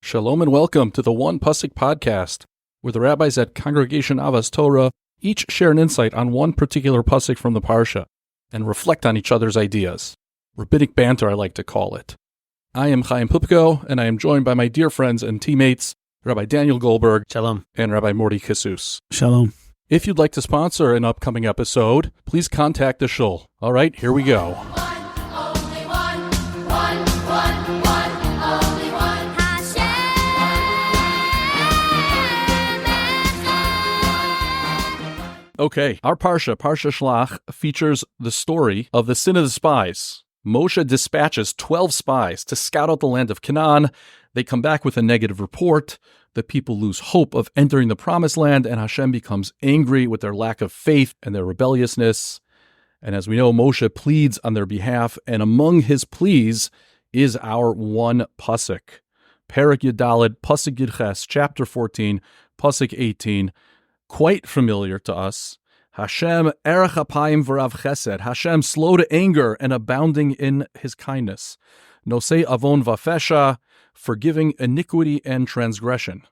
Shalom and welcome to the One Pasuk podcast, where the rabbis at Congregation Avas Torah each share an insight on one particular pasuk from the Parsha and reflect on each other's ideas. Rabbinic banter, I like to call it. I am Chaim Pupko, and I am joined by my dear friends and teammates, Rabbi Daniel Goldberg Shalom. And Rabbi Morty Kisus. Shalom. If you'd like to sponsor an upcoming episode, please contact the shul. All right, here we go. Okay, our Parshas Shelach, features the story of the sin of the spies. Moshe dispatches 12 spies to scout out the land of Canaan. They come back with a negative report. The people lose hope of entering the promised land, and Hashem becomes angry with their lack of faith and their rebelliousness. And as we know, Moshe pleads on their behalf, and among his pleas is our one pasuk. Perek Yudalid, pasuk Yudches, chapter 14, pasuk 18. Quite familiar to us. Hashem erech apayim v'rav chesed. Hashem slow to anger and abounding in his kindness. Nosei avon vafesha, forgiving iniquity and transgression.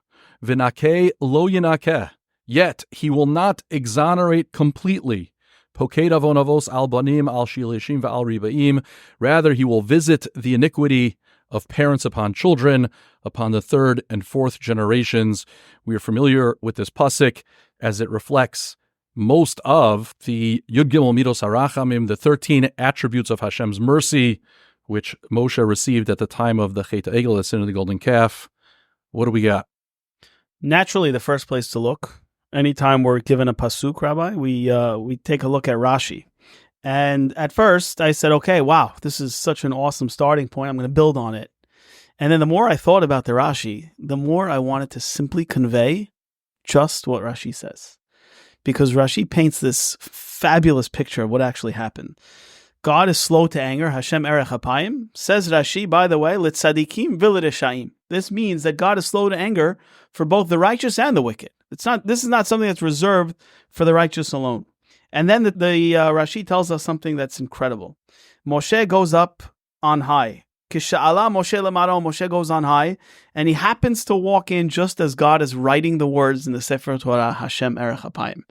V'nakeh lo yinakeh. Yet he will not exonerate completely. Poked avon avos al banim al shilishim v'al ribaim. Rather, he will visit the iniquity of parents upon children, upon the third and fourth generations. We are familiar with this pasuk as it reflects most of the Yud Gimel Midos HaRachamim, the 13 attributes of Hashem's mercy, which Moshe received at the time of the Chet HaEgel, the sin of the golden calf. What do we got? Naturally, the first place to look, anytime we're given a pasuk, Rabbi, we take a look at Rashi. And at first, I said, okay, wow, this is such an awesome starting point. I'm going to build on it. And then the more I thought about the Rashi, the more I wanted to simply convey just what Rashi says. Because Rashi paints this fabulous picture of what actually happened. God is slow to anger, Hashem erech apayim. Says Rashi, by the way, litzadikim v'lirashaim. This means that God is slow to anger for both the righteous and the wicked. This is not something that's reserved for the righteous alone. And then the Rashi tells us something that's incredible. Moshe goes up on high. Kisha'ala Moshe lemaro, Moshe goes on high, and he happens to walk in just as God is writing the words in the Sefer Torah, Hashem erech apayim.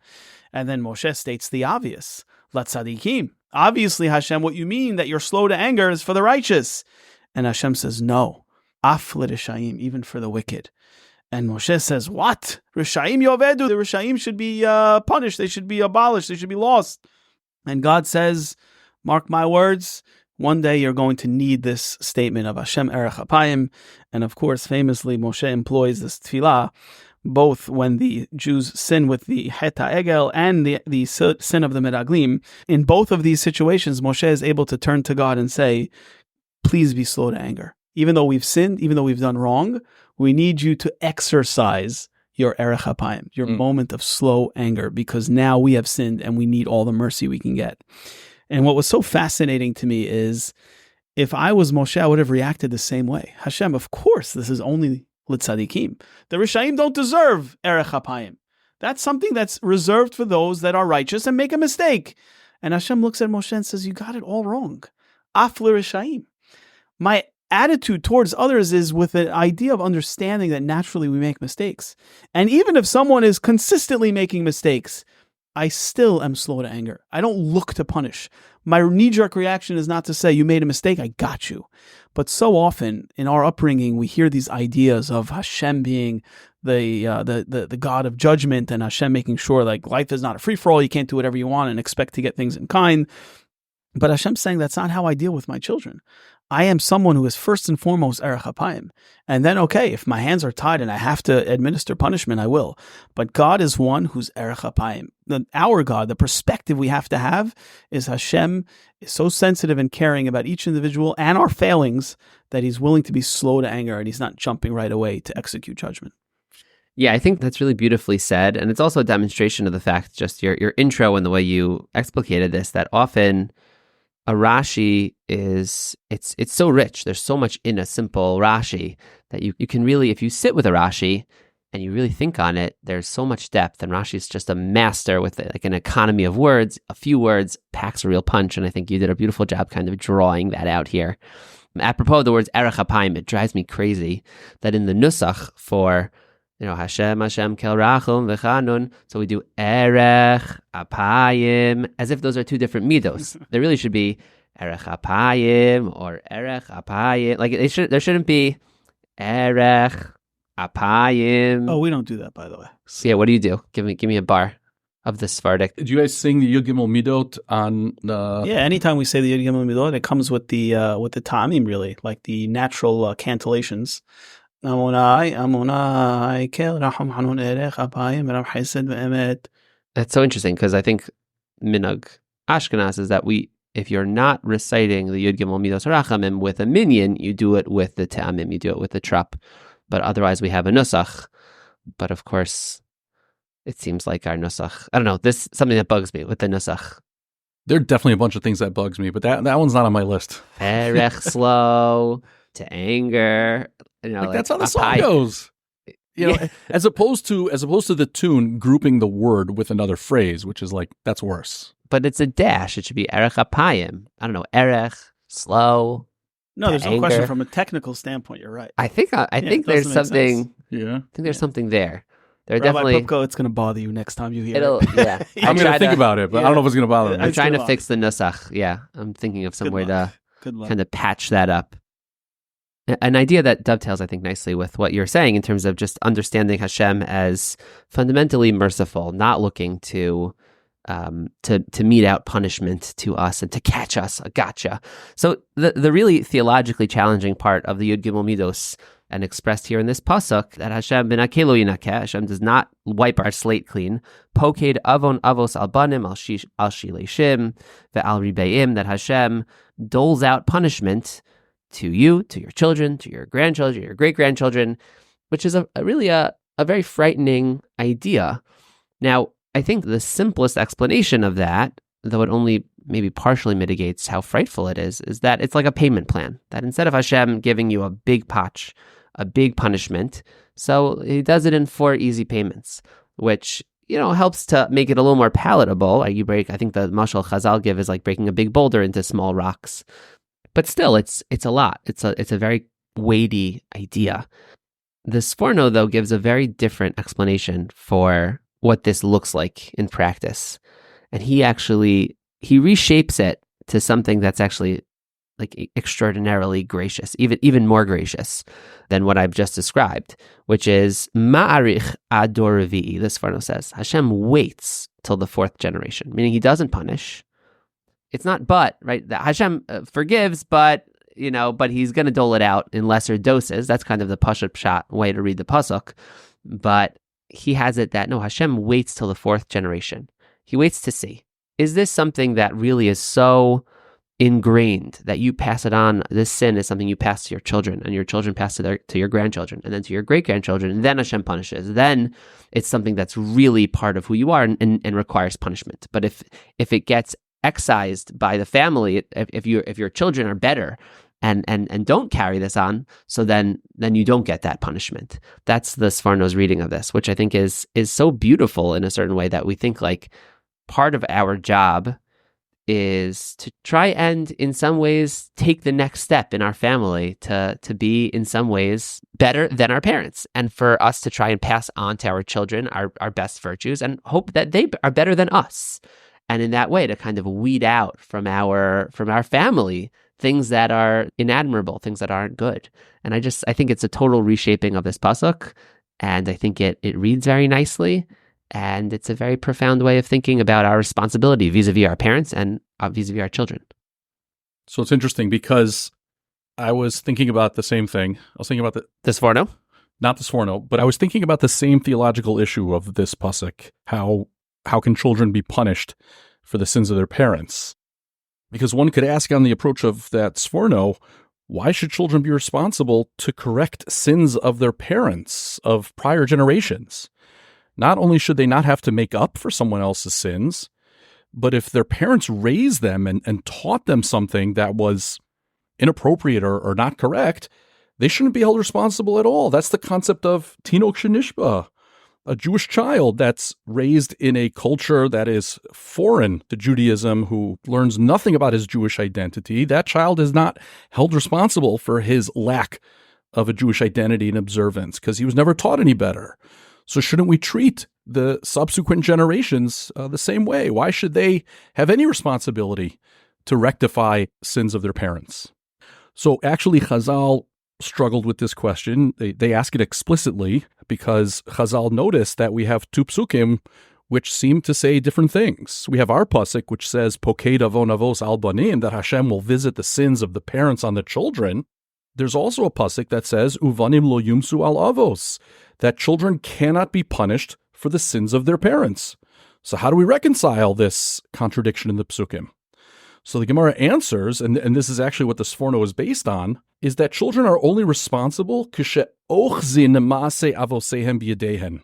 And then Moshe states the obvious, latzadikim. Obviously, Hashem, what you mean that you're slow to anger is for the righteous. And Hashem says, no, af l'rishayim, even for the wicked. And Moshe says, what? Rishayim yovedu, the Rishayim should be punished, they should be abolished, they should be lost. And God says, mark my words, one day you're going to need this statement of Hashem erech apayim. And of course, famously, Moshe employs this tefillah, both when the Jews sin with the het ha'egel and the sin of the meraglim. In both of these situations, Moshe is able to turn to God and say, please be slow to anger. Even though we've sinned, even though we've done wrong, we need you to exercise your erech apayim, your moment of slow anger, because now we have sinned and we need all the mercy we can get. And what was so fascinating to me is, if I was Moshe, I would have reacted the same way. Hashem, of course, this is only litzadikim. The Rishayim don't deserve erech apayim. That's something that's reserved for those that are righteous and make a mistake. And Hashem looks at Moshe and says, you got it all wrong. Af l'rishayim. My attitude towards others is with an idea of understanding that naturally we make mistakes. And even if someone is consistently making mistakes, I still am slow to anger. I don't look to punish. My knee-jerk reaction is not to say, you made a mistake, I got you. But so often in our upbringing, we hear these ideas of Hashem being the God of judgment, and Hashem making sure like life is not a free-for-all, you can't do whatever you want and expect to get things in kind. But Hashem's saying that's not how I deal with my children. I am someone who is first and foremost erech apayim. And then, okay, if my hands are tied and I have to administer punishment, I will. But God is one who's erech apayim. Our God, the perspective we have to have is Hashem is so sensitive and caring about each individual and our failings that he's willing to be slow to anger and he's not jumping right away to execute judgment. Yeah, I think that's really beautifully said. And it's also a demonstration of the fact, just your intro and the way you explicated this, that often a Rashi is, it's so rich. There's so much in a simple Rashi that you can really, if you sit with a Rashi and you really think on it, there's so much depth. And Rashi is just a master with like an economy of words. A few words packs a real punch. And I think you did a beautiful job kind of drawing that out here. Apropos of the words erech apayim, it drives me crazy that in the nusach for Hashem kel rachum v'chanun, so we do erech apayim as if those are two different midos. There really should be erech apayim or erech apayim. Like there shouldn't be erech apayim. Oh, we don't do that, by the way. So yeah, what do you do? Give me a bar of the Sephardic. Do you guys sing the Yud Gimel Midot on? Yeah, anytime we say the Yud Gimel Midot, it comes with the ta'amim, really, like the natural cantillations. Amonai, kel rachum hanun erech apayim v'ram chesed v'emet. That's so interesting because I think minhag Ashkenaz is that if you're not reciting the Yud Gimel Midos Rachamim with a minyan, you do it with the ta'amim, you do it with the trup. But otherwise, we have a nusach. But of course, it seems like our nusach, I don't know, this is something that bugs me with the nusach. There are definitely a bunch of things that bugs me, but that one's not on my list. Erech slow to anger. That's how the song goes. As opposed to the tune grouping the word with another phrase, which is like, that's worse. But it's a dash. It should be erech apayim. I don't know, erech, slow. No, there's anger. no question from a technical standpoint. You're right. I think there's something. Yeah. I think there's something there. There Rabbi definitely. Pupko, it's going to bother you next time you hear it. Yeah. I'm going to think about it, but I don't know if it's going to bother me. I'm trying to fix the nusach. Yeah, I'm thinking of some way to kind of patch that up. An idea that dovetails, I think, nicely with what you're saying in terms of just understanding Hashem as fundamentally merciful, not looking to mete out punishment to us and to catch us, a gotcha. So the really theologically challenging part of the Yud Gimel Midos, and expressed here in this pasuk, that Hashem benakeh lo yinakeh, Hashem does not wipe our slate clean. Poked avon avos al banim al shileshim ve'al ribeim, that Hashem doles out punishment to you, to your children, to your grandchildren, your great-grandchildren, which is a very frightening idea. Now, I think the simplest explanation of that, though it only maybe partially mitigates how frightful it is that it's like a payment plan. That instead of Hashem giving you a big patch, a big punishment, so he does it in 4 easy payments, which helps to make it a little more palatable. I think the mashal Chazal give is like breaking a big boulder into small rocks. But still, it's a lot. It's a very weighty idea. The Sforno, though, gives a very different explanation for what this looks like in practice. And he reshapes it to something that's actually like extraordinarily gracious, even more gracious than what I've just described, which is ma'arich ad dor revi'i. The Sforno says Hashem waits till the 4th generation, meaning he doesn't punish. It's not but, right? That Hashem forgives, but he's going to dole it out in lesser doses. That's kind of the pashut pshat way to read the pasuk. But he has it that, no, Hashem waits till the 4th generation. He waits to see, is this something that really is so ingrained that you pass it on? This sin is something you pass to your children, and your children pass to your grandchildren, and then to your great-grandchildren, and then Hashem punishes. Then it's something that's really part of who you are and requires punishment. But if it gets excised by the family, if your children are better and don't carry this on, so then you don't get that punishment. That's the Sforno's reading of this, which I think is so beautiful in a certain way, that we think like part of our job is to try and in some ways take the next step in our family to be in some ways better than our parents, and for us to try and pass on to our children our best virtues and hope that they are better than us. And in that way, to kind of weed out from our family things that are inadmirable, things that aren't good. And I think it's a total reshaping of this pasuk, and I think it reads very nicely, and it's a very profound way of thinking about our responsibility vis-a-vis our parents and vis-a-vis our children. So it's interesting because I was thinking about the same thing. I was thinking about the Sforno? Not the Sforno, but I was thinking about the same theological issue of this pasuk. How can children be punished for the sins of their parents? Because one could ask on the approach of that Sforno, why should children be responsible to correct sins of their parents, of prior generations? Not only should they not have to make up for someone else's sins, but if their parents raised them and taught them something that was inappropriate or not correct, they shouldn't be held responsible at all. That's the concept of tinok shenishba. a Jewish child that's raised in a culture that is foreign to Judaism, who learns nothing about his Jewish identity, that child is not held responsible for his lack of a Jewish identity and observance because he was never taught any better. So shouldn't we treat the subsequent generations the same way? Why should they have any responsibility to rectify sins of their parents? So actually, Chazal struggled with this question. They ask it explicitly because Chazal noticed that we have two psukim which seem to say different things. We have our pasuk, which says, Poked avon avos al banim, that Hashem will visit the sins of the parents on the children. There's also a pasuk that says, Uvanim lo yumsu al avos, that children cannot be punished for the sins of their parents. So how do we reconcile this contradiction in the psukim? So the Gemara answers, and this is actually what the Sforno is based on, is that children are only responsible kshe ochzin maaseh avosehem b'yedehen,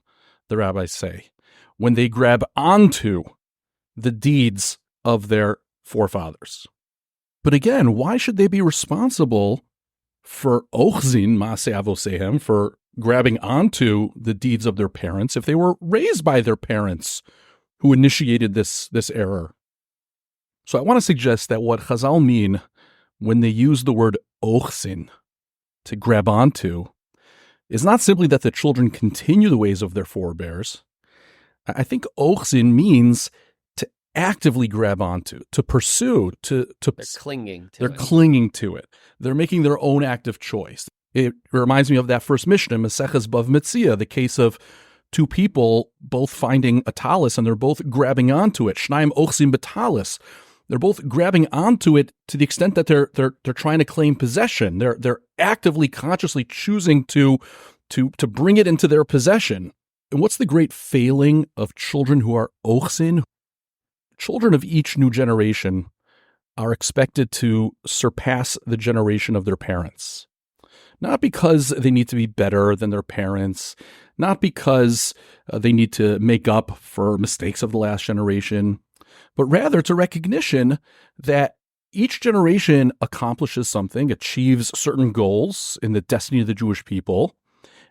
the rabbis say, when they grab onto the deeds of their forefathers. But again, why should they be responsible for ochzin maaseh avosehem, for grabbing onto the deeds of their parents, if they were raised by their parents who initiated this error? So I want to suggest that what Chazal mean when they use the word ochzin, to grab onto, is not simply that the children continue the ways of their forebears. I think ochzin means to actively grab onto, to pursue, to They're clinging to they're it. clinging to it. They're making their own active choice. It reminds me of that first Mishnah, Maseches Bav Mitzia, the case of two people both finding a talis and they're both grabbing onto it. Shnaim ochzin b'talis. They're both grabbing onto it to the extent that they're trying to claim possession. They're actively, consciously choosing to bring it into their possession. And what's the great failing of children who are ochzin? Children of each new generation are expected to surpass the generation of their parents. Not because they need to be better than their parents, not because they need to make up for mistakes of the last generation, but rather to recognition that each generation accomplishes something, achieves certain goals in the destiny of the Jewish people,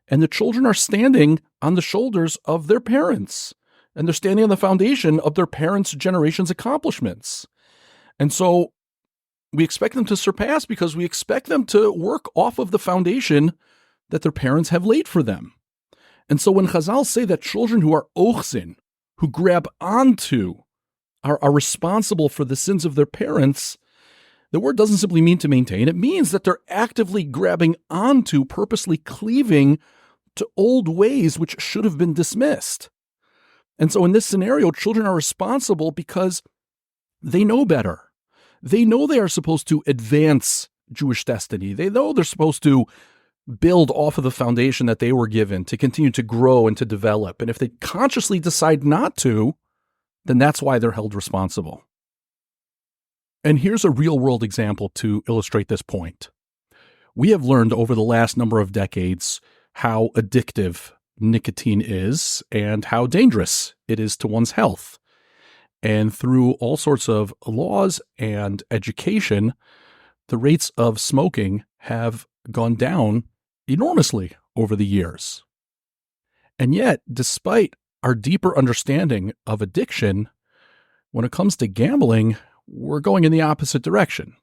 and the children are standing on the shoulders of their parents, and they're standing on the foundation of their parents' generation's accomplishments. And so we expect them to surpass because we expect them to work off of the foundation that their parents have laid for them. And so when Chazal say that children who are ochzin, who grab onto, are responsible for the sins of their parents, the word doesn't simply mean to maintain. It means that they're actively grabbing onto, purposely cleaving to old ways which should have been dismissed. And so in this scenario, children are responsible because they know better. They know they are supposed to advance Jewish destiny. They know they're supposed to build off of the foundation that they were given to continue to grow and to develop. And if they consciously decide not to, then that's why they're held responsible. And here's a real-world example to illustrate this point. We have learned over the last number of decades how addictive nicotine is and how dangerous it is to one's health. And through all sorts of laws and education, the rates of smoking have gone down enormously over the years. And yet, despite our deeper understanding of addiction, when it comes to gambling, we're going in the opposite direction.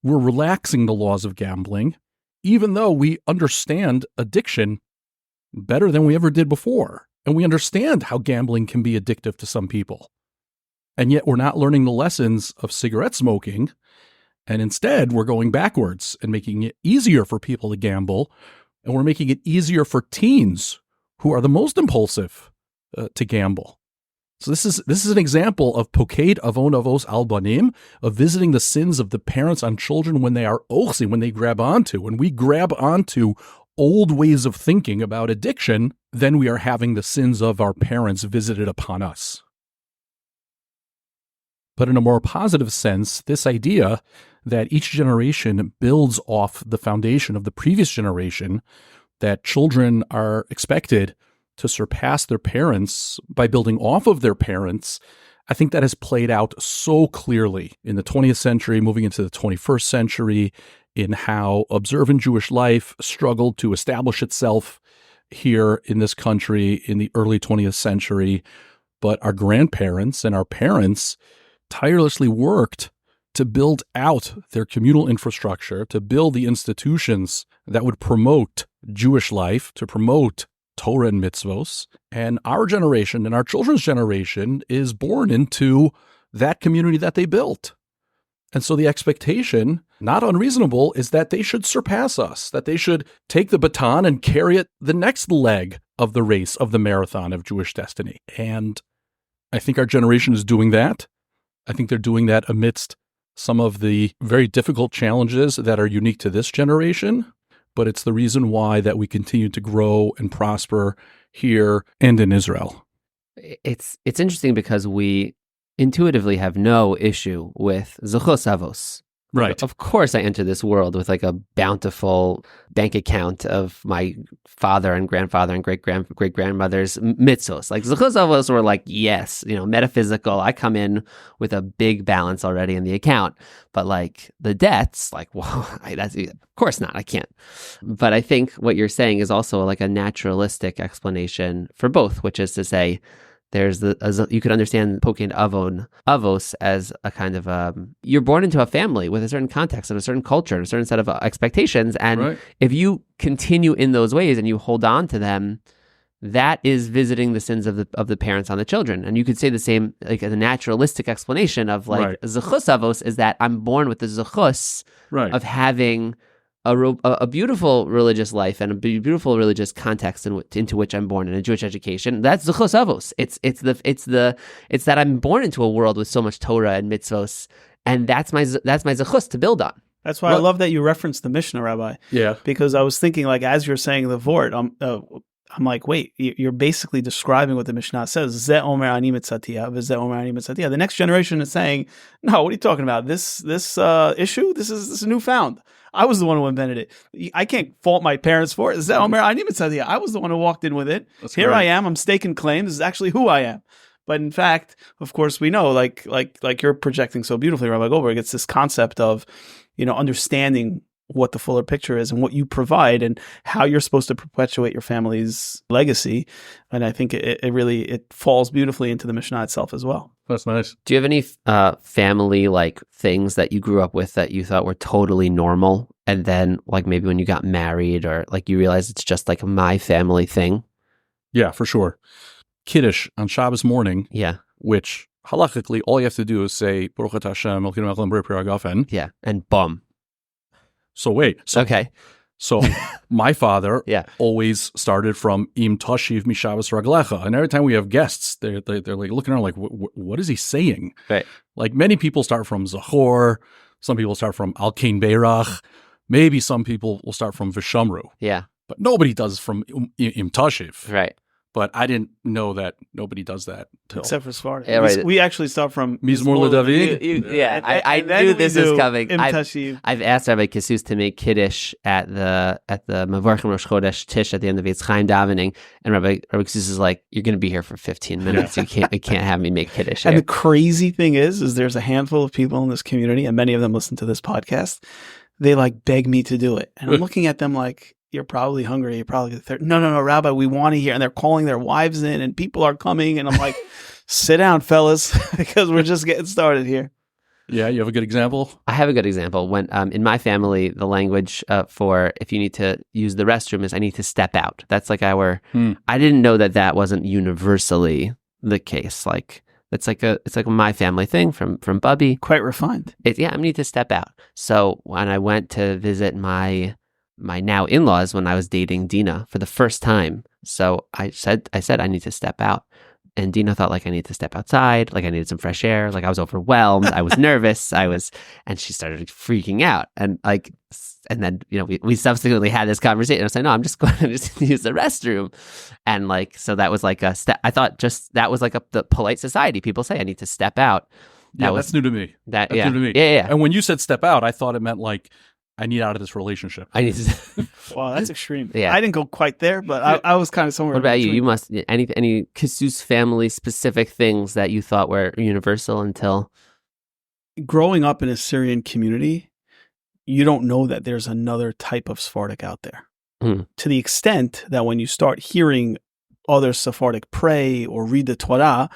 We're relaxing the laws of gambling, even though we understand addiction better than we ever did before. And we understand how gambling can be addictive to some people. And yet we're not learning the lessons of cigarette smoking. And instead, we're going backwards and making it easier for people to gamble. And we're making it easier for teens who are the most impulsive to gamble. So this is an example of poked avon avos al banim, of visiting the sins of the parents on children when they are ochzin, when they grab onto. When we grab onto old ways of thinking about addiction, then we are having the sins of our parents visited upon us. But in a more positive sense, this idea that each generation builds off the foundation of the previous generation, that children are expected to surpass their parents by building off of their parents, I think that has played out so clearly in the 20th century, moving into the 21st century, in how observant Jewish life struggled to establish itself here in this country in the early 20th century, but our grandparents and our parents tirelessly worked to build out their communal infrastructure, to build the institutions that would promote Jewish life, to promote Torah and mitzvos. And our generation and our children's generation is born into that community that they built. And so the expectation, not unreasonable, is that they should surpass us, that they should take the baton and carry it the next leg of the race, of the marathon of Jewish destiny. And I think our generation is doing that. I think they're doing that amidst some of the very difficult challenges that are unique to this generation, but it's the reason why that we continue to grow and prosper here and in Israel. It's interesting because we intuitively have no issue with zechus avos. Right. Of course, I entered this world with like a bountiful bank account of my father and grandfather and great-grandmother's mitzvos. Like zechus avos were like, yes, metaphysical. I come in with a big balance already in the account. But like the debts, like, well, of course not. I can't. But I think what you're saying is also like a naturalistic explanation for both, which is to say, there's you could understand pokin avos as a kind of you're born into a family with a certain context and a certain culture and a certain set of expectations, and if you continue in those ways and you hold on to them, that is visiting the sins of the parents on the children. And you could say the same, like a naturalistic explanation of like zechus avos is that I'm born with the zechus of having a beautiful religious life and a beautiful religious context into which I'm born in a Jewish education. That's zechus avos. It's that I'm born into a world with so much Torah and mitzvos, and that's my zechus to build on. That's why I love that you referenced the Mishnah, Rabbi. Yeah, because I was thinking, like, as you're saying the vort, I'm like, wait, you're basically describing what the Mishnah says. Zeh omer ani mitzatia, v'zeh omer ani mitzatia. The next generation is saying, no, what are you talking about? This issue, this is newfound. I was the one who invented it. I can't fault my parents for it. Zeh omer ani mitzatia. I was the one who walked in with it. That's Here great. I am. I'm staking claim. This is actually who I am. But in fact, of course, we know, like you're projecting so beautifully, Rabbi Goldberg, it's this concept of, understanding what the fuller picture is and what you provide and how you're supposed to perpetuate your family's legacy. And I think it really falls beautifully into the Mishnah itself as well. That's nice. Do you have any family like things that you grew up with that you thought were totally normal, and then like maybe when you got married or like you realized it's just like my family thing? Yeah, for sure. Kiddush on Shabbos morning. Yeah. Which halachically all you have to do is say Baruch Atah Hashem Elokeinu melech haolam borei pri hagafen. Yeah, and bum. So wait. Okay. So my father Yeah. always started from Im Tashiv Mishavas Raglecha. And every time we have guests, they're like looking around like, what is he saying? Right. Like many people start from Zachor. Some people start from Al Kain Beirach. Maybe some people will start from Vishamru. Yeah. But nobody does from Im Tashiv. Right. But I didn't know that nobody does that till. Except for Sfardi. Yeah, right. We actually start from Mizmor LeDavid. Yeah, I then knew we this do was coming. Im Tashiv. I've asked Rabbi Kisus to make Kiddush at the Mavarchim Rosh Chodesh Tish at the end of Eitz Chaim davening, and Rabbi Kisus is like, "You're going to be here for 15 minutes. You can't have me make Kiddush." And here." the crazy thing is there's a handful of people in this community, and many of them listen to this podcast. They like beg me to do it, and I'm looking at them like, you're probably hungry. You're probably thirsty. No, Rabbi, we want to hear. And they're calling their wives in and people are coming. And I'm like, sit down, fellas, because we're just getting started here. Yeah, you have a good example? I have a good example. When in my family, the language for if you need to use the restroom is I need to step out. That's like our, I didn't know that wasn't universally the case. Like, it's like my family thing from Bubby. Quite refined. I need to step out. So when I went to visit my now in-laws when I was dating Dina for the first time. So I said I need to step out. And Dina thought like I need to step outside, like I needed some fresh air, like I was overwhelmed, I was nervous, and she started freaking out. And then, we subsequently had this conversation. I was like, no, I'm just going to just use the restroom. And like, so that was like a step. I thought just that was like the polite society. People say I need to step out. That's new to me. That's new to me. Yeah. And when you said step out, I thought it meant like, I need out of this relationship. I need to. Wow, that's extreme. Yeah. I didn't go quite there, but I was kind of somewhere. What about between. you? You must any Kisus family specific things that you thought were universal until growing up in a Syrian community, you don't know that there's another type of Sephardic out there. to the extent that when you start hearing other Sephardic pray or read the Torah,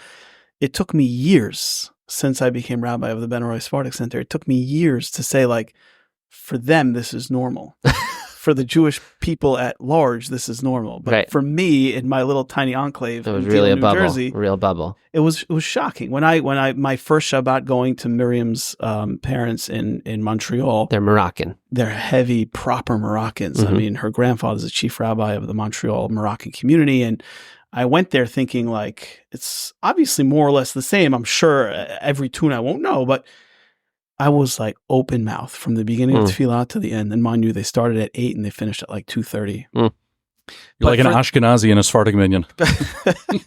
it took me years since I became rabbi of the Ben Roy Sephardic Center. It took me years to say, like, for them, this is normal. For the Jewish people at large, this is normal. But for me, in my little tiny enclave, it was in really a New bubble, Jersey, real bubble. It was shocking when I my first Shabbat going to Miriam's parents in Montreal. They're Moroccan. They're heavy, proper Moroccans. I mean, her grandfather's the chief rabbi of the Montreal Moroccan community, and I went there thinking, like, it's obviously more or less the same. I'm sure every tune I won't know, but I was like open mouth from the beginning of Tefillah to the end. And mind you, they started at 8 and they finished at like 2:30. You're like an Ashkenazi and a Sephardic minion.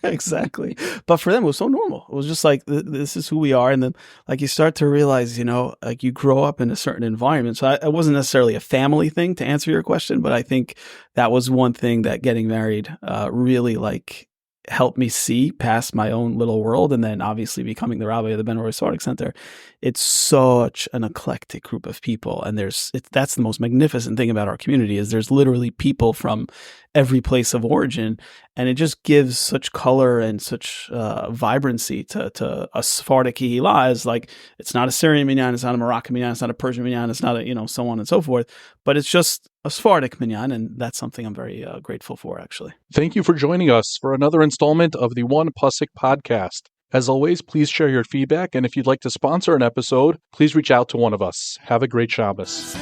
Exactly. But for them, it was so normal. It was just like, this is who we are. And then, like, you start to realize, like, you grow up in a certain environment. So it wasn't necessarily a family thing, to answer your question, but I think that was one thing that getting married really, like, helped me see past my own little world. And then obviously becoming the rabbi of the Ben Roy Sephardic Center, it's such an eclectic group of people. And that's the most magnificent thing about our community, is there's literally people from every place of origin. And it just gives such color and such vibrancy to a Sephardic Kehillah. Is like, it's not a Syrian minyan, it's not a Moroccan minyan, it's not a Persian minyan, it's not a, so on and so forth. But it's just a Sephardic minyan, and that's something I'm very grateful for, actually. Thank you for joining us for another installment of the One Pasuk podcast. As always, please share your feedback, and if you'd like to sponsor an episode, please reach out to one of us. Have a great Shabbos.